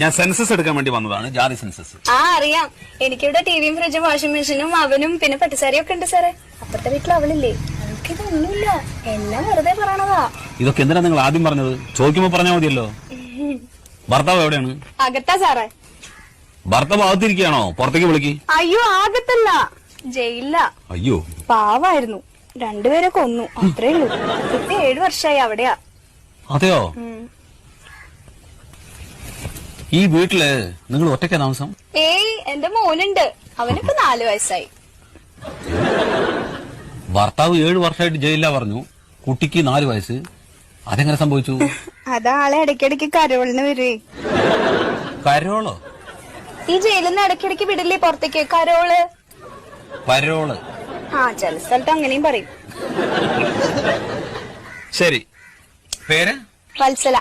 ഞാൻ സെൻസസ് എടുക്കാൻ വേണ്ടി വന്നതാണ്, ജാതി സെൻസസ്. ആ അറിയാം. എനിക്കിവിടെ ടിവിയും ഫ്രിഡ്ജും വാഷിംഗ് മെഷീനും അവനും പിന്നെ പട്ടുസാരിയും ഒക്കെ ഉണ്ട് സാറേ. അപ്പുറത്തെ വീട്ടിൽ അവളില്ലേ, അവൾക്കിതൊന്നുമില്ല, എല്ലാം വെറുതെ പറയണതാ. ഇതൊക്കെ എന്തിനാ നിങ്ങൾ ആദ്യം പറഞ്ഞത്? ചോദിക്കുമ്പോ പറഞ്ഞാൽ മതിയല്ലോ. ഭർത്താവ് എവിടെയാണ്? അകത്താ സാറേ. ഭർത്താവ് അകത്തിരിക്കുകയാണോ? പുറത്തേക്ക് വിളിക്ക്. അയ്യോ ആകത്തല്ല, ജയിലില്ല. അയ്യോ പാവായിരുന്നു, രണ്ടുപേരെ കൊന്നു, അത്രേ ഉള്ളൂ. ഇപ്പൊ 7 വർഷമായി അവിടെയാ. അതെയോ? ഈ വീട്ടില് നിങ്ങൾ ഒറ്റയ്ക്കാ താമസം? ഏയ് എന്റെ മോനുണ്ട്, അവനിപ്പോ 4 വയസ്സായി. ഭർത്താവ് 7 വർഷമായിട്ട് ജയിലിലാ പറഞ്ഞു, കുട്ടിക്ക് 4 വയസ്സ്. അതെങ്ങനെ സംഭവിച്ചു? അതാളെ ഇടയ്ക്കിടയ്ക്ക് കരോളിന് വരുവേ. കരോളോ? ഈ ജയിലിൽ നിന്ന് ഇടയ്ക്കിടയ്ക്ക് വിടില്ലേ പുറത്തേക്ക്, കരോള്. പരോള്? ആ ചില സ്ഥലത്ത് അങ്ങനെയും പറയും. ശരി, പേര്? വത്സല.